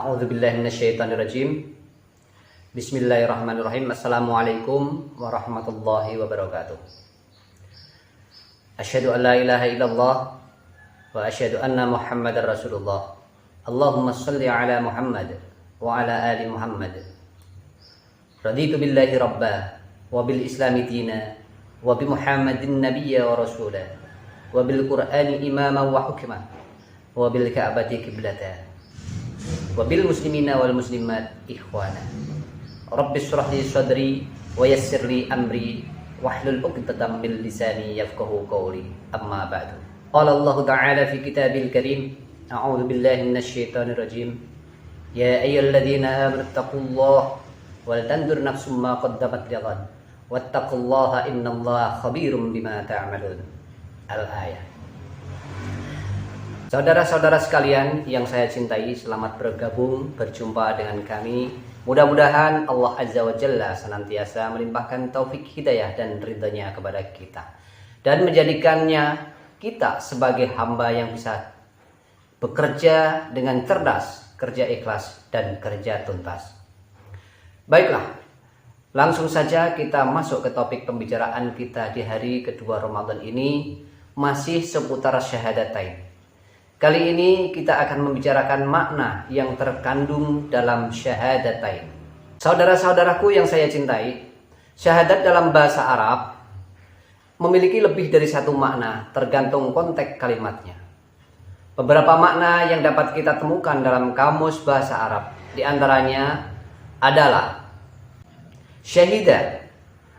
A'udzubillahi minasyaitonirrajim. Bismillahirrahmanirrahim. Assalamualaikum warahmatullahi wabarakatuh. Asyhadu an la ilaha illallah wa asyhadu anna Muhammadar Rasulullah. Allahumma shalli ala Muhammad wa ala ali Muhammad. Raditu billahi rabba wa bil islami dina wa bi Muhammadin nabiyya wa rasula wa bil Qur'ani imama wa hukma wa bil Ka'bati qiblata. Wabil muslimina wal muslimat ikhwana. Rabbis shrah li sadri wa yassir li amri wahlul 'uqdatam min lisani yafqahu qawli. Amma ba'du. Qala Allah Ta'ala fi kitabil karim, a'udzu billahi minasyaitonir rajim. Ya ayyuhalladzina amanu taqullaha wal tanzur nafsum ma qaddamat lighad wattaqullaha innallaha khabirum bima ta'malun. Al-ayat. Saudara-saudara sekalian yang saya cintai, selamat bergabung, berjumpa dengan kami. Mudah-mudahan Allah Azza wa Jalla senantiasa melimpahkan taufik hidayah dan ridhanya kepada kita, dan menjadikannya kita sebagai hamba yang bisa bekerja dengan cerdas, kerja ikhlas, dan kerja tuntas. Baiklah, langsung saja kita masuk ke topik pembicaraan kita di hari kedua Ramadan ini, masih seputar syahadatain. Kali ini kita akan membicarakan makna yang terkandung dalam syahadatain. Saudara-saudaraku yang saya cintai, syahadat dalam bahasa Arab memiliki lebih dari satu makna, tergantung konteks kalimatnya. Beberapa makna yang dapat kita temukan dalam kamus bahasa Arab, di antaranya adalah syahida,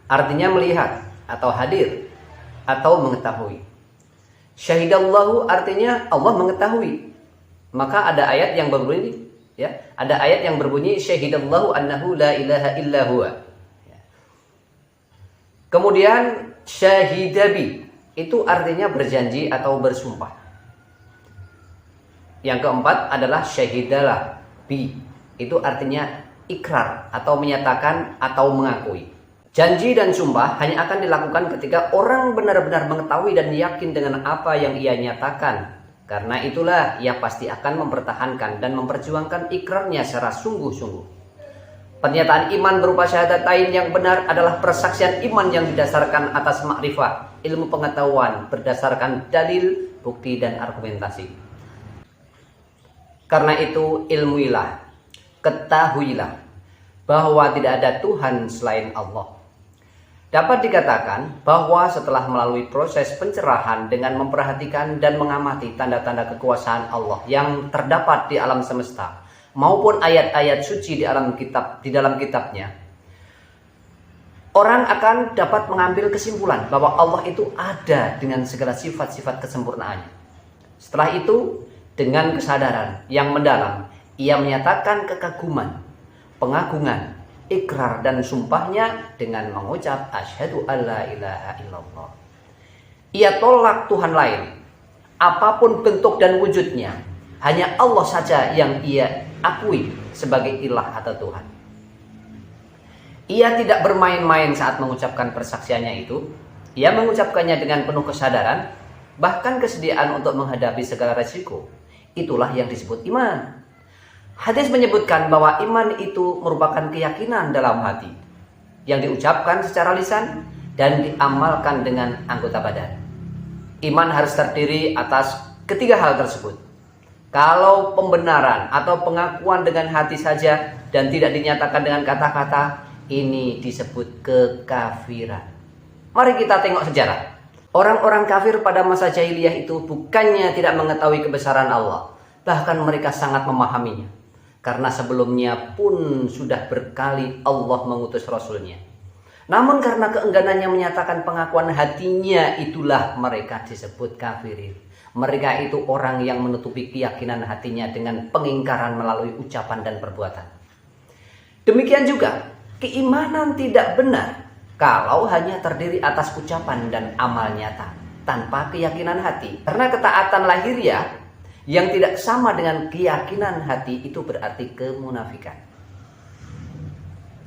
artinya melihat atau hadir atau mengetahui. Syahidallahu artinya Allah mengetahui. Maka ada ayat yang berbunyi, ya, ada ayat yang berbunyi syahidallahu annahu la ilaha illa huwa. Kemudian syahidabi itu artinya berjanji atau bersumpah. Yang keempat adalah syahidalah bi, itu artinya ikrar atau menyatakan atau mengakui. Janji dan sumpah hanya akan dilakukan ketika orang benar-benar mengetahui dan yakin dengan apa yang ia nyatakan. Karena itulah ia pasti akan mempertahankan dan memperjuangkan ikrarnya secara sungguh-sungguh. Pernyataan iman berupa syahadatain yang benar adalah persaksian iman yang didasarkan atas makrifah, ilmu pengetahuan berdasarkan dalil, bukti, dan argumentasi. Karena itu ilmuilah, ketahuilah bahwa tidak ada Tuhan selain Allah. Dapat dikatakan bahwa setelah melalui proses pencerahan dengan memperhatikan dan mengamati tanda-tanda kekuasaan Allah yang terdapat di alam semesta maupun ayat-ayat suci di dalam kitabnya, orang akan dapat mengambil kesimpulan bahwa Allah itu ada dengan segala sifat-sifat kesempurnaannya. Setelah itu, dengan kesadaran yang mendalam, ia menyatakan kekaguman, pengagungan, ikrar dan sumpahnya dengan mengucap asyhadu alla ilaha illallah. Ia tolak Tuhan lain, apapun bentuk dan wujudnya, hanya Allah saja yang ia akui sebagai ilah atau Tuhan. Ia tidak bermain-main saat mengucapkan persaksiannya itu. Ia mengucapkannya dengan penuh kesadaran, bahkan kesediaan untuk menghadapi segala resiko. Itulah yang disebut iman. Hadis menyebutkan bahwa iman itu merupakan keyakinan dalam hati yang diucapkan secara lisan dan diamalkan dengan anggota badan. Iman harus terdiri atas ketiga hal tersebut. Kalau pembenaran atau pengakuan dengan hati saja dan tidak dinyatakan dengan kata-kata, ini disebut kekafiran. Mari kita tengok sejarah. Orang-orang kafir pada masa jahiliyah itu bukannya tidak mengetahui kebesaran Allah, bahkan mereka sangat memahaminya. Karena sebelumnya pun sudah berkali Allah mengutus Rasulnya. Namun karena keengganannya menyatakan pengakuan hatinya, itulah mereka disebut kafirin. Mereka itu orang yang menutupi keyakinan hatinya dengan pengingkaran melalui ucapan dan perbuatan. Demikian juga, keimanan tidak benar kalau hanya terdiri atas ucapan dan amal nyata tanpa keyakinan hati. Karena ketaatan lahiriah yang tidak sama dengan keyakinan hati itu berarti kemunafikan.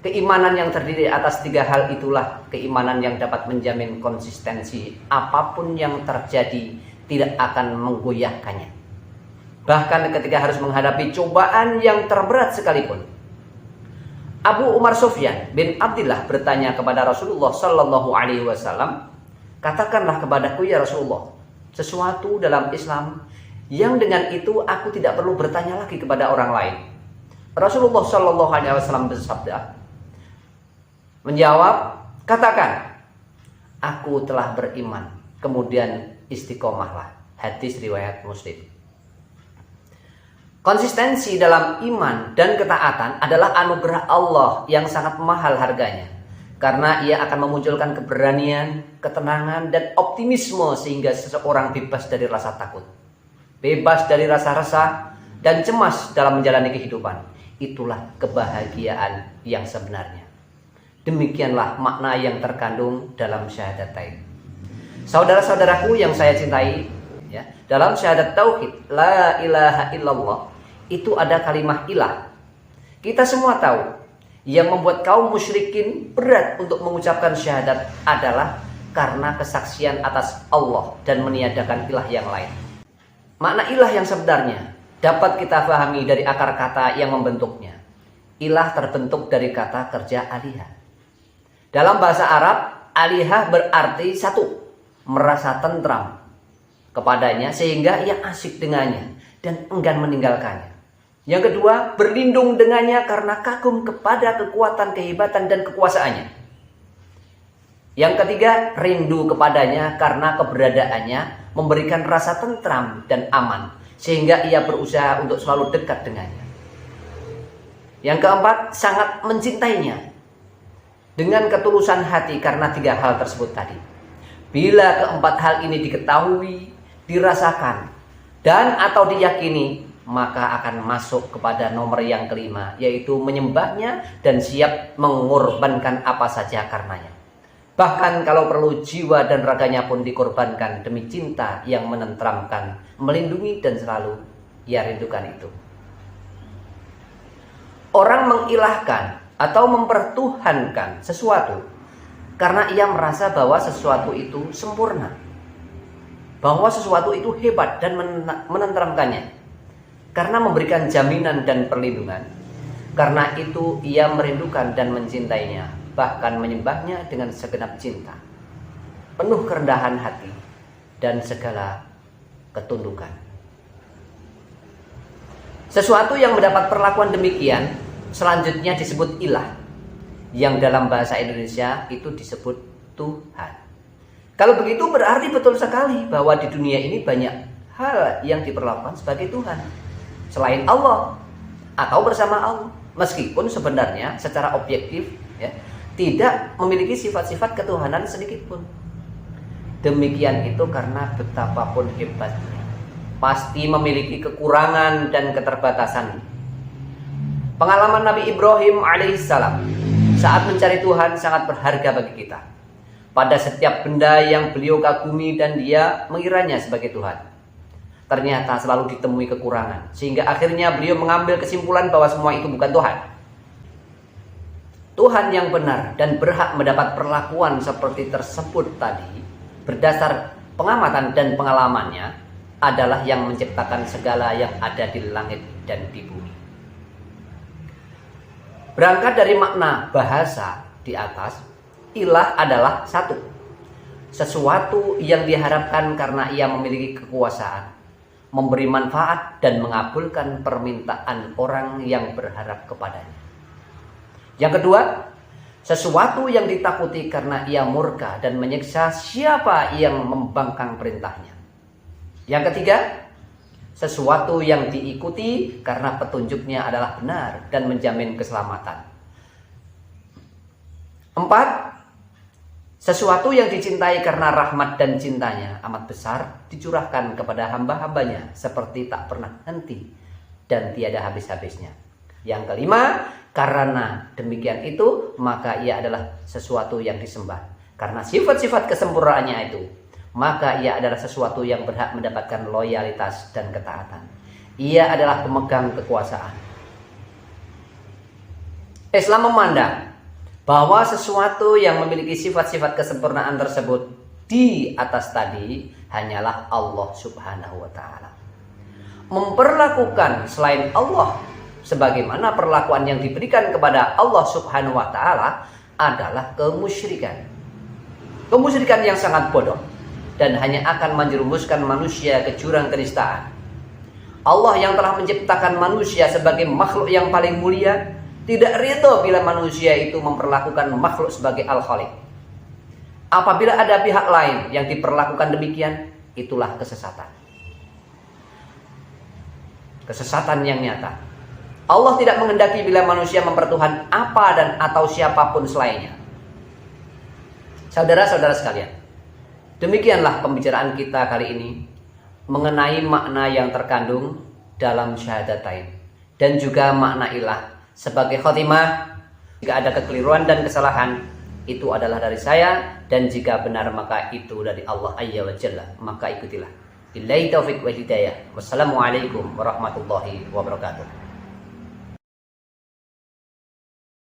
Keimanan yang terdiri atas tiga hal itulah keimanan yang dapat menjamin konsistensi apapun yang terjadi tidak akan menggoyahkannya. bahkan ketika harus menghadapi cobaan yang terberat sekalipun. Abu Umar Sufyan bin Abdillah bertanya kepada Rasulullah Sallallahu Alaihi Wasallam, katakanlah kepadaku ya Rasulullah, sesuatu dalam Islam yang dengan itu aku tidak perlu bertanya lagi kepada orang lain. Rasulullah Sallallahu Alaihi Wasallam bersabda, menjawab, katakan, aku telah beriman, kemudian istiqomahlah. Hadis riwayat Muslim. Konsistensi dalam iman dan ketaatan adalah anugerah Allah yang sangat mahal harganya, karena ia akan memunculkan keberanian, ketenangan, dan optimisme sehingga seseorang bebas dari rasa takut, bebas dari rasa resah dan cemas dalam menjalani kehidupan. Itulah kebahagiaan yang sebenarnya. Demikianlah makna yang terkandung dalam syahadatain. Saudara-saudaraku yang saya cintai, ya, dalam syahadat tauhid la ilaha illallah itu ada kalimah ilah. Kita semua tahu yang membuat kaum musyrikin berat untuk mengucapkan syahadat adalah karena kesaksian atas Allah dan meniadakan ilah yang lain. Makna ilah yang sebenarnya dapat kita pahami dari akar kata yang membentuknya. Ilah terbentuk dari kata kerja alihah. Dalam bahasa Arab, alihah berarti satu, merasa tentram kepadanya sehingga ia asyik dengannya dan enggan meninggalkannya. Yang kedua, berlindung dengannya karena kagum kepada kekuatan, kehebatan, dan kekuasaannya. Yang ketiga, rindu kepadanya karena keberadaannya memberikan rasa tentram dan aman, sehingga ia berusaha untuk selalu dekat dengannya. Yang keempat, sangat mencintainya dengan ketulusan hati karena tiga hal tersebut tadi. Bila keempat hal ini diketahui, dirasakan, dan atau diyakini, maka akan masuk kepada nomor yang kelima, yaitu menyembahnya dan siap mengorbankan apa saja karenanya. Bahkan kalau perlu jiwa dan raganya pun dikorbankan demi cinta yang menenteramkan, melindungi dan selalu ia rindukan itu. Orang mengilahkan atau mempertuhankan sesuatu karena ia merasa bahwa sesuatu itu sempurna, bahwa sesuatu itu hebat dan menenteramkannya, karena memberikan jaminan dan perlindungan. Karena itu ia merindukan dan mencintainya, bahkan menyembahnya dengan segenap cinta, penuh kerendahan hati dan segala ketundukan. Sesuatu yang mendapat perlakuan demikian selanjutnya disebut ilah, yang dalam bahasa Indonesia itu disebut Tuhan. Kalau begitu berarti betul sekali bahwa di dunia ini banyak hal yang diperlakukan sebagai Tuhan selain Allah atau bersama Allah, meskipun sebenarnya secara objektif ya, tidak memiliki sifat-sifat ketuhanan sedikit pun. Demikian itu karena betapapun hebatnya, pasti memiliki kekurangan dan keterbatasan. Pengalaman Nabi Ibrahim alaihissalam saat mencari Tuhan sangat berharga bagi kita. Pada setiap benda yang beliau kagumi dan dia mengiranya sebagai Tuhan, ternyata selalu ditemui kekurangan, sehingga akhirnya beliau mengambil kesimpulan bahwa semua itu bukan Tuhan. Tuhan yang benar dan berhak mendapat perlakuan seperti tersebut tadi, berdasar pengamatan dan pengalamannya, adalah yang menciptakan segala yang ada di langit dan di bumi. Berangkat dari makna bahasa di atas, ilah adalah satu, sesuatu yang diharapkan karena ia memiliki kekuasaan, memberi manfaat dan mengabulkan permintaan orang yang berharap kepadanya. Yang kedua, sesuatu yang ditakuti karena ia murka dan menyiksa siapa yang membangkang perintahnya. Yang ketiga, sesuatu yang diikuti karena petunjuknya adalah benar dan menjamin keselamatan. Empat, sesuatu yang dicintai karena rahmat dan cintanya amat besar dicurahkan kepada hamba-hambanya seperti tak pernah henti dan tiada habis-habisnya. Yang kelima, karena demikian itu maka ia adalah sesuatu yang disembah. Karena sifat-sifat kesempurnaannya itu, maka ia adalah sesuatu yang berhak mendapatkan loyalitas dan ketaatan. Ia adalah pemegang kekuasaan. Islam memandang bahwa sesuatu yang memiliki sifat-sifat kesempurnaan tersebut di atas tadi hanyalah Allah Subhanahu wa ta'ala. memperlakukan selain Allah sebagaimana perlakuan yang diberikan kepada Allah Subhanahu wa taala adalah kemusyrikan. Kemusyrikan yang sangat bodoh dan hanya akan menjerumuskan manusia ke jurang kenistaan. Allah yang telah menciptakan manusia sebagai makhluk yang paling mulia tidak ridho bila manusia itu memperlakukan makhluk sebagai al-khaliq. Apabila ada pihak lain yang diperlakukan demikian, itulah kesesatan. Kesesatan yang nyata. Allah tidak menghendaki bila manusia mempertuhan apa dan atau siapapun selainnya. Saudara-saudara sekalian, demikianlah pembicaraan kita kali ini mengenai makna yang terkandung dalam syahadatain dan juga makna ilah sebagai khotimah. Jika ada kekeliruan dan kesalahan, itu adalah dari saya, dan jika benar maka itu dari Allah Azza wa Jalla, maka ikutilah. Billahi taufiq wal hidayah. Wassalamualaikum warahmatullahi wabarakatuh.